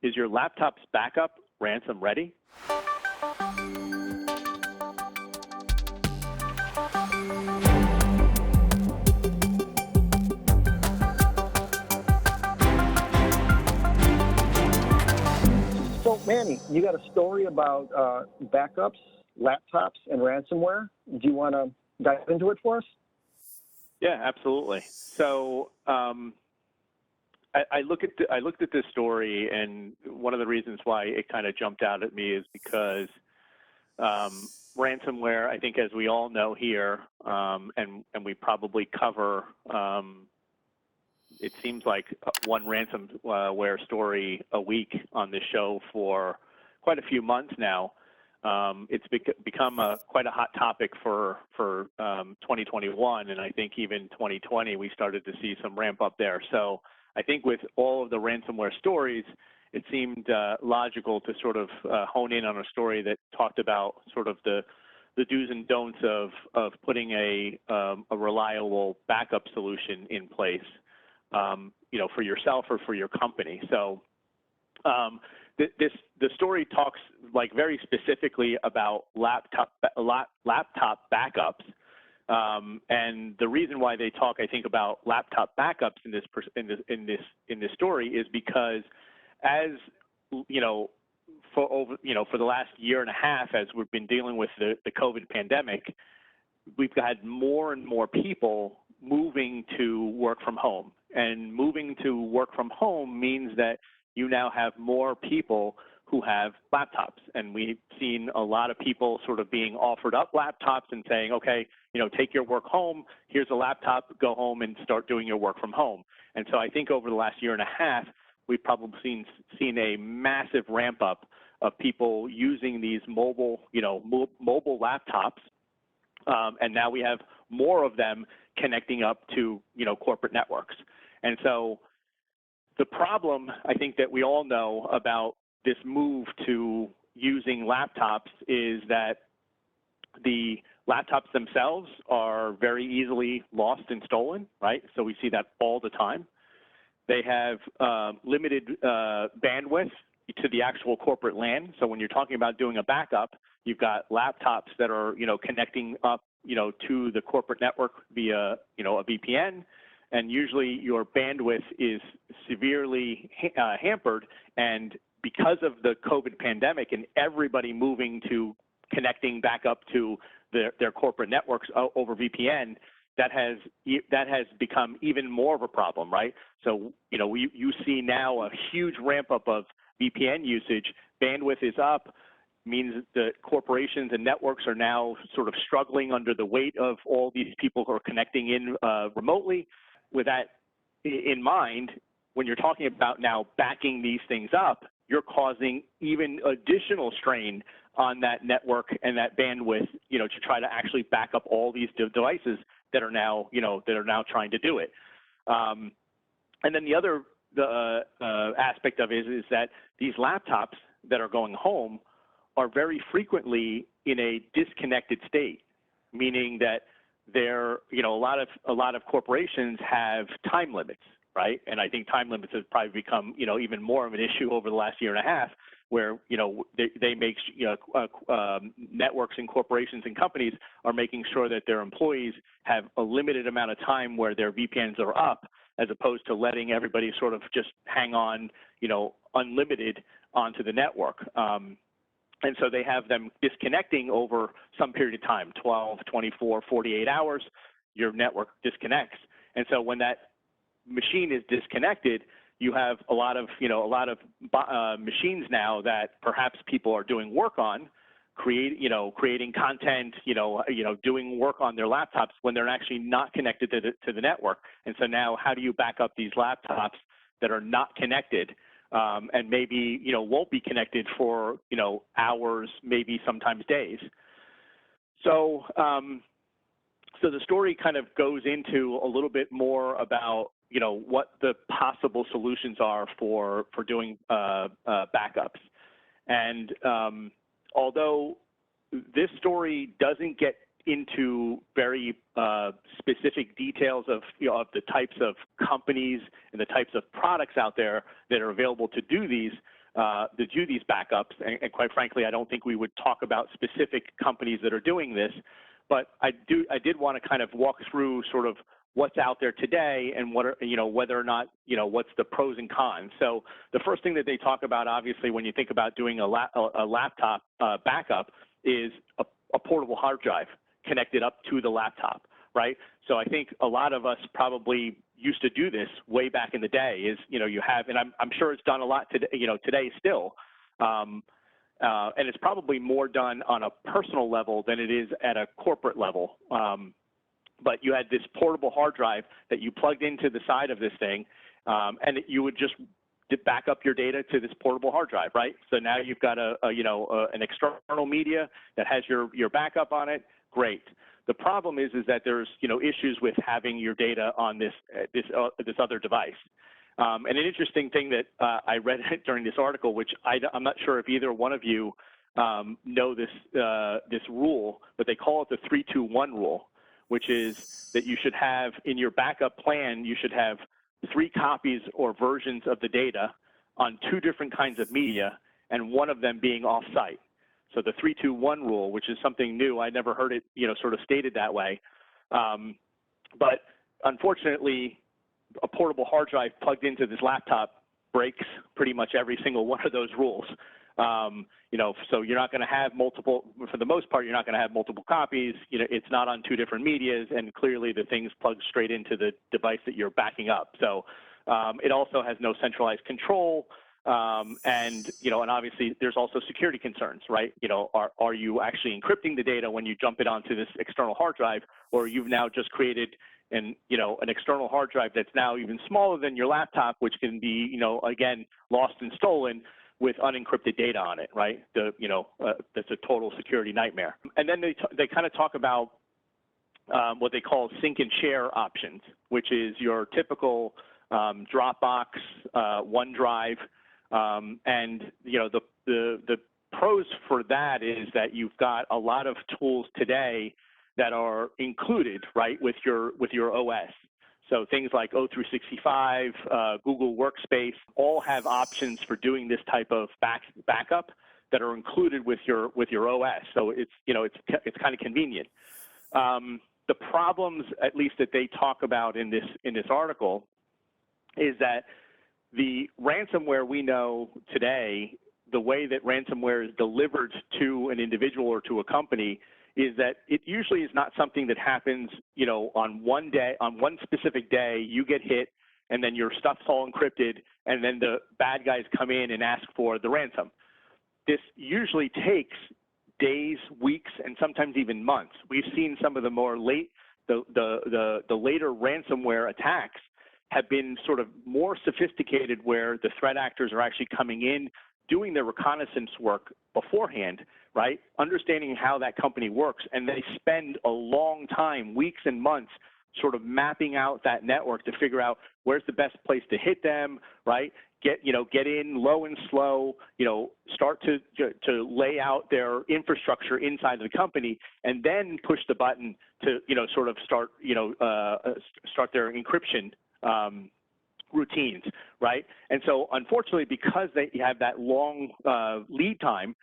Is your laptop's backup ransom ready? So, Manny, you got a story about backups, laptops, and ransomware. Do you want to dive into it for us? Yeah, absolutely. So I looked at this story, and one of the reasons why it kind of jumped out at me is because ransomware, I think, as we all know here, and we probably cover, it seems like one ransomware story a week on this show for quite a few months now. It's become quite a hot topic for 2021, and I think even 2020 we started to see some ramp up there. So I think with all of the ransomware stories, it seemed logical to sort of hone in on a story that talked about sort of the do's and don'ts of putting a reliable backup solution in place, for yourself or for your company. So the story talks like very specifically about laptop backups, and the reason why they talk, I think, about laptop backups in this story is because, as for the last year and a half, as we've been dealing with the COVID pandemic, we've had more and more people moving to work from home, and moving to work from home means that you now have more people who have laptops. And we've seen a lot of people sort of being offered up laptops and saying, okay, take your work home, here's a laptop, go home and start doing your work from home. And so I think over the last year and a half, we've probably seen a massive ramp up of people using these mobile laptops. And now we have more of them connecting up to, corporate networks. And so the problem, I think, that we all know about this move to using laptops is that the laptops themselves are very easily lost and stolen, right? So we see that all the time. They have limited bandwidth to the actual corporate LAN. So when you're talking about doing a backup, you've got laptops that are, connecting up, to the corporate network via, a VPN. And usually your bandwidth is severely hampered. And because of the COVID pandemic and everybody moving to connecting back up to their corporate networks over VPN, that has become even more of a problem, right? So, you see now a huge ramp up of VPN usage. Bandwidth is up, means that corporations and networks are now sort of struggling under the weight of all these people who are connecting in remotely. With that in mind, when you're talking about now backing these things up, you're causing even additional strain on that network and that bandwidth, to try to actually back up all these devices that are now, trying to do it. And then the other aspect of it is that these laptops that are going home are very frequently in a disconnected state, meaning that they're, a lot of corporations have time limits, right? And I think time limits has probably become, even more of an issue over the last year and a half, where, they make, networks and corporations and companies are making sure that their employees have a limited amount of time where their VPNs are up, as opposed to letting everybody sort of just hang on, unlimited onto the network. And so they have them disconnecting over some period of time, 12, 24, 48 hours, your network disconnects. And so when that machine is disconnected, you have a lot of machines now that perhaps people are doing work on, creating content, doing work on their laptops when they're actually not connected to the network. And so now, how do you back up these laptops that are not connected, and maybe won't be connected for hours, maybe sometimes days? So so the story kind of goes into a little bit more about what the possible solutions are for doing backups. And although this story doesn't get into very specific details of of the types of companies and the types of products out there that are available to do these, do these backups. And quite frankly, I don't think we would talk about specific companies that are doing this, but I did want to kind of walk through sort of what's out there today and what are, whether or not, what's the pros and cons. So the first thing that they talk about, obviously, when you think about doing a laptop backup is a portable hard drive connected up to the laptop, right? So I think a lot of us probably used to do this way back in the day is, you have, and I'm sure it's done a lot today, today still, and it's probably more done on a personal level than it is at a corporate level. But you had this portable hard drive that you plugged into the side of this thing, and you would just back up your data to this portable hard drive, right? So now you've got an external media that has your backup on it. Great. The problem is that there's issues with having your data on this other device. And an interesting thing that I read during this article, which I'm not sure if either one of you know this rule, but they call it the 3-2-1 rule, which is that you should have in your backup plan, you should have 3 copies or versions of the data on 2 different kinds of media, and one of them being off-site. So the 3-2-1 rule, which is something new, I never heard it, sort of stated that way. But unfortunately, a portable hard drive plugged into this laptop breaks pretty much every single one of those rules. So you're not going to have multiple, for the most part, you're not going to have multiple copies. It's not on 2 different medias, and clearly the thing's plugged straight into the device that you're backing up. So it also has no centralized control. And obviously there's also security concerns, right? Are you actually encrypting the data when you jump it onto this external hard drive, or you've now just created an external hard drive that's now even smaller than your laptop, which can be, again, lost and stolen with unencrypted data on it, right? That's a total security nightmare. And then they kind of talk about what they call sync and share options, which is your typical Dropbox, OneDrive, and the pros for that is that you've got a lot of tools today that are included, right, with your OS. So things like O365, Google Workspace, all have options for doing this type of backup that are included with your OS. So it's kind of convenient. The problems, at least that they talk about in this article, is that the ransomware we know today, the way that ransomware is delivered to an individual or to a company, is that it usually is not something that happens, on one day, on one specific day, you get hit, and then your stuff's all encrypted, and then the bad guys come in and ask for the ransom. This usually takes days, weeks, and sometimes even months. We've seen some of the more the later ransomware attacks have been sort of more sophisticated, where the threat actors are actually coming in, doing their reconnaissance work beforehand, right? Understanding how that company works, and they spend a long time, weeks and months, sort of mapping out that network to figure out where's the best place to hit them, right? Get in low and slow, start to lay out their infrastructure inside of the company, and then push the button to, sort of start their encryption routines, right? And so unfortunately, because they have that long lead time,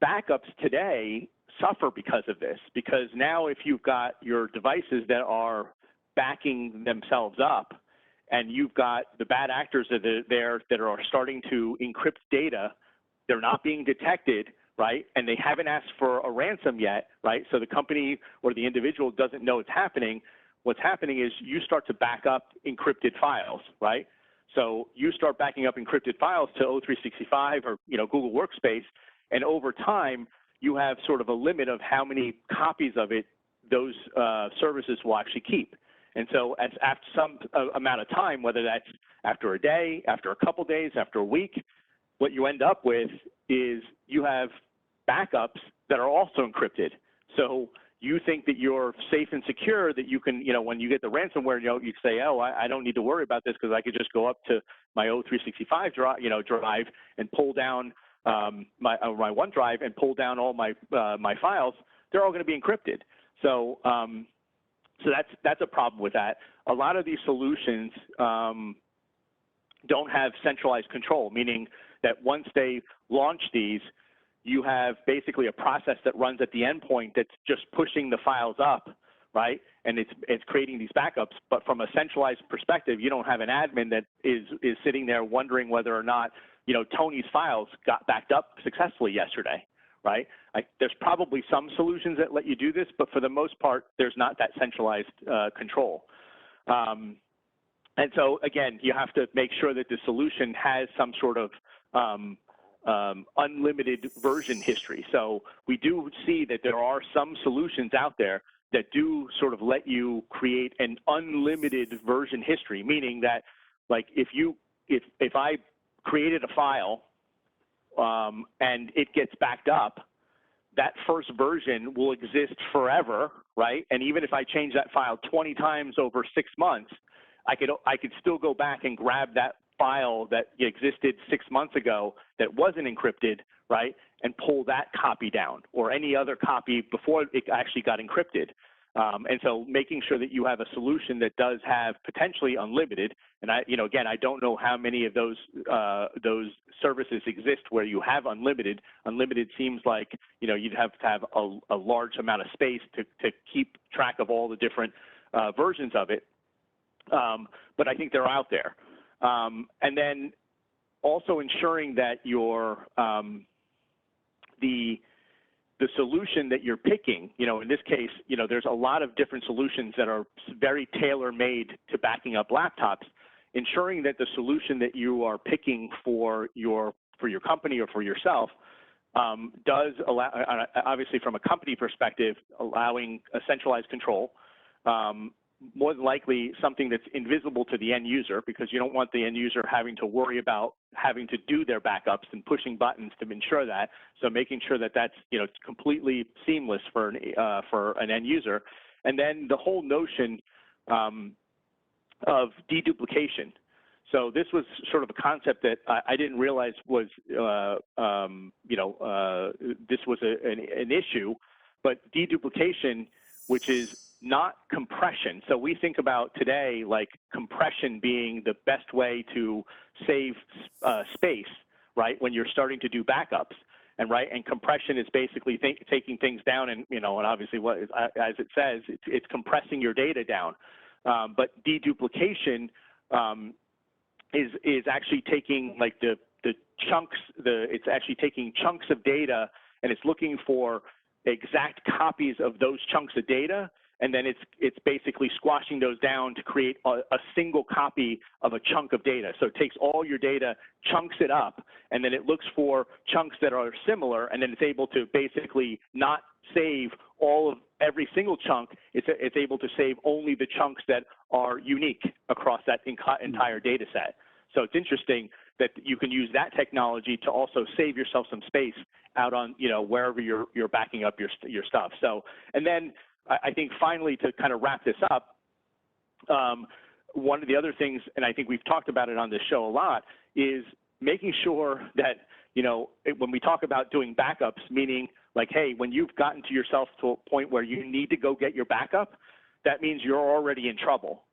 backups today suffer because of this, because now if you've got your devices that are backing themselves up, and you've got the bad actors that are starting to encrypt data, they're not being detected, right? And they haven't asked for a ransom yet, right? So the company or the individual doesn't know it's happening. What's happening is you start to back up encrypted files, right? So you start backing up encrypted files to O365 or Google Workspace, and over time you have sort of a limit of how many copies of it those services will actually keep. And so after some amount of time, whether that's after a day, after a couple days, after a week, what you end up with is you have backups that are also encrypted. So you think that you're safe and secure, that you can, when you get the ransomware, you say, oh, I don't need to worry about this because I could just go up to my O365 drive and pull down my OneDrive and pull down all my my files. They're all going to be encrypted. So that's a problem with that. A lot of these solutions don't have centralized control, meaning that once they launch these, you have basically a process that runs at the endpoint that's just pushing the files up, right? And it's creating these backups. But from a centralized perspective, you don't have an admin that is sitting there wondering whether or not, you know, Tony's files got backed up successfully yesterday, right? There's probably some solutions that let you do this, but for the most part, there's not that centralized control. And so, again, you have to make sure that the solution has some sort of unlimited version history. So we do see that there are some solutions out there that do sort of let you create an unlimited version history, meaning that, like, if I created a file and it gets backed up, that first version will exist forever, right? And even if I change that file 20 times over 6 months, I could still go back and grab that file that existed 6 months ago that wasn't encrypted, right, and pull that copy down, or any other copy before it actually got encrypted. And so making sure that you have a solution that does have potentially unlimited, and again, I don't know how many of those services exist where you have unlimited. Unlimited seems like, you'd have to have a large amount of space to keep track of all the different versions of it. But I think they're out there. And then also ensuring that your the solution that you're picking, in this case, there's a lot of different solutions that are very tailor-made to backing up laptops. Ensuring that the solution that you are picking for your company or for yourself does allow, obviously from a company perspective, allowing a centralized control. More than likely something that's invisible to the end user, because you don't want the end user having to worry about having to do their backups and pushing buttons to ensure that. So making sure that that's completely seamless for an end user, and then the whole notion of deduplication. So this was sort of a concept that I didn't realize was this was an issue, but deduplication, which is not compression. So we think about today like compression being the best way to save space, right, when you're starting to do backups. And compression is basically taking things down, and obviously what is, as it says, it's compressing your data down. But deduplication is actually taking like the chunks. It's actually taking chunks of data, and it's looking for exact copies of those chunks of data, and then it's basically squashing those down to create a single copy of a chunk of data. So it takes all your data, chunks it up, and then it looks for chunks that are similar, and then it's able to basically not save every single chunk. It's able to save only the chunks that are unique across that entire data set. So it's interesting that you can use that technology to also save yourself some space out on, wherever you're backing up your stuff. So, and then I think finally, to kind of wrap this up, one of the other things, and I think we've talked about it on this show a lot, is making sure that, when we talk about doing backups, meaning like, hey, when you've gotten to yourself to a point where you need to go get your backup, that means you're already in trouble.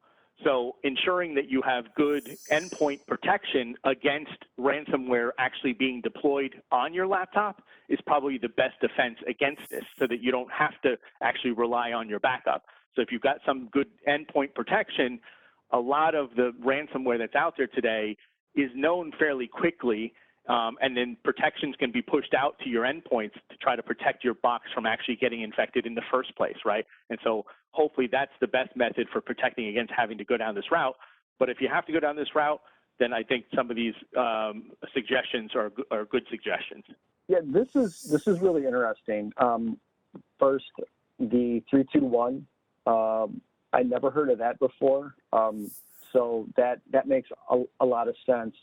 So ensuring that you have good endpoint protection against ransomware actually being deployed on your laptop is probably the best defense against this, so that you don't have to actually rely on your backup. So if you've got some good endpoint protection, a lot of the ransomware that's out there today is known fairly quickly, and then protections can be pushed out to your endpoints to try to protect your box from actually getting infected in the first place, right? And so hopefully that's the best method for protecting against having to go down this route. But if you have to go down this route, then I think some of these suggestions are good suggestions. Yeah, this is really interesting. First, the 321. I never heard of that before, so that makes a lot of sense.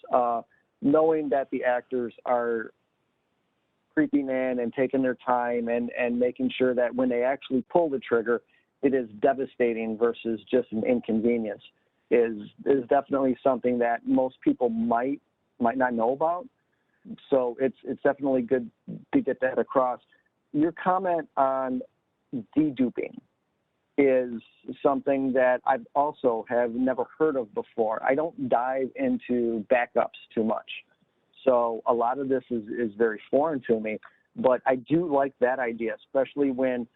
Knowing that the actors are creeping in and taking their time and making sure that when they actually pull the trigger, it is devastating versus just an inconvenience is definitely something that most people might not know about. So it's definitely good to get that across. Your comment on deduping is something that I've also have never heard of before. I don't dive into backups too much. So a lot of this is very foreign to me, but I do like that idea, especially when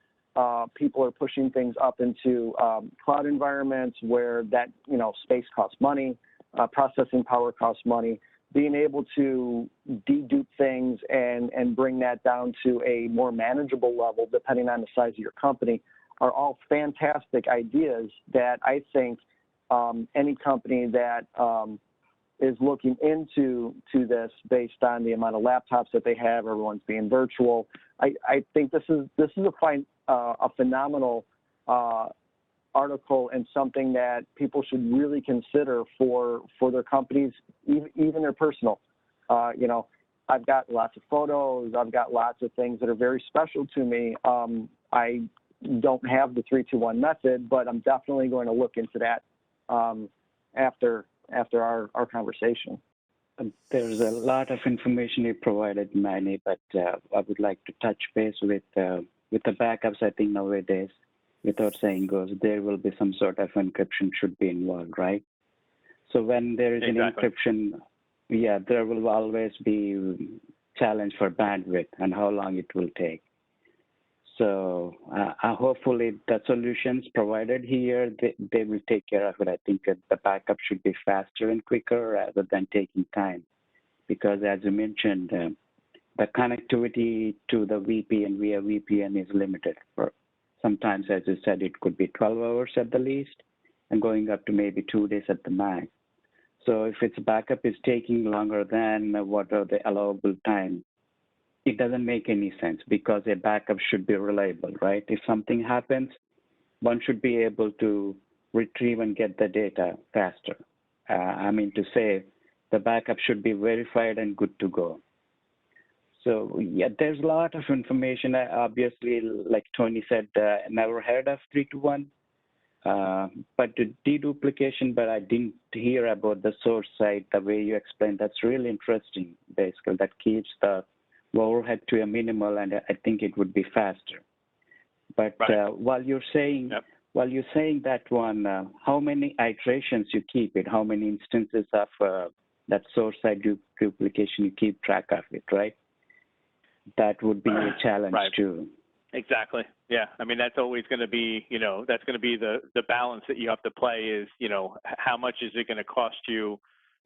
people are pushing things up into cloud environments where that, space costs money, processing power costs money. Being able to dedupe things and bring that down to a more manageable level, depending on the size of your company, are all fantastic ideas that I think any company that is looking into this based on the amount of laptops that they have, everyone's being virtual. I think this is a phenomenal article and something that people should really consider for their companies, even their personal. I've got lots of photos. I've got lots of things that are very special to me. I don't have the 3-2-1 method, but I'm definitely going to look into that after our conversation. There's a lot of information you provided, Manny, but I would like to touch base with the backups. I think nowadays, without saying goes, there will be some sort of encryption should be involved, right? So when there is an encryption, there will always be challenge for bandwidth and how long it will take. So hopefully the solutions provided here, they will take care of it. I think that the backup should be faster and quicker rather than taking time. Because as you mentioned, the connectivity to the VPN via VPN is limited. For sometimes, as you said, it could be 12 hours at the least and going up to maybe 2 days at the max. So if its backup is taking longer than what are the allowable time, it doesn't make any sense because a backup should be reliable, right? If something happens, one should be able to retrieve and get the data faster. To say the backup should be verified and good to go. So there's a lot of information. Obviously, like Tony said, never heard of 3-2-1, but the deduplication, but I didn't hear about the source side, the way you explained. That's really interesting, basically. That keeps the overhead to a minimal, and I think it would be faster. But while you're saying that one, how many iterations you keep it? How many instances of that source side duplication you keep track of it, right? That would be a challenge too. Exactly. Yeah. That's always going to be, that's going to be the balance that you have to play is, how much is it going to cost you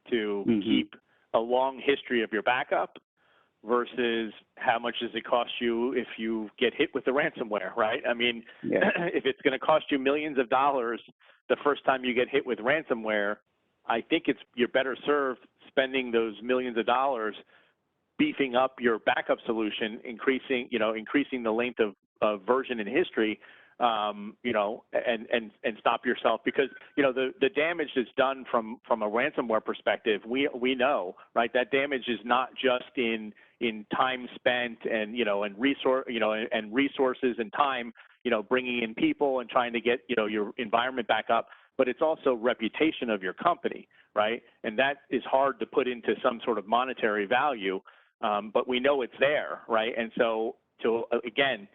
to keep a long history of your backup versus how much does it cost you if you get hit with the ransomware, right? If it's going to cost you millions of dollars the first time you get hit with ransomware, I think you're better served spending those millions of dollars beefing up your backup solution, increasing the length of version in history, and stop yourself because the damage that's done from a ransomware perspective, we know, right? That damage is not just in time spent and resources and time, bringing in people and trying to get your environment back up, but it's also reputation of your company, right? And that is hard to put into some sort of monetary value. But we know it's there, right? And so, again,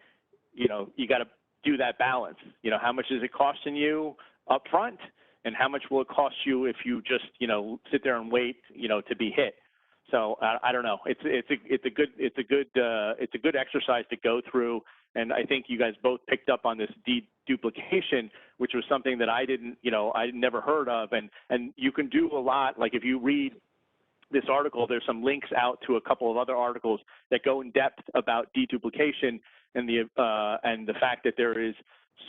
you got to do that balance. How much is it costing you up front, and how much will it cost you if you just, sit there and wait, to be hit? So I don't know. It's a good exercise to go through, and I think you guys both picked up on this deduplication, which was something that I never heard of, and you can do a lot. Like if you read this article, there's some links out to a couple of other articles that go in depth about deduplication and the fact that there is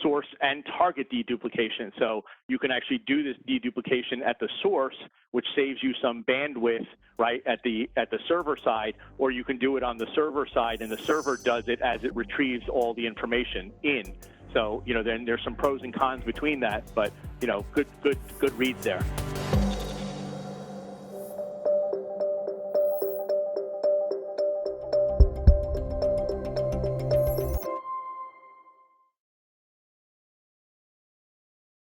source and target deduplication. So you can actually do this deduplication at the source, which saves you some bandwidth, right, at the server side, or you can do it on the server side, and the server does it as it retrieves all the information in. So then there's some pros and cons between that, but good reads there.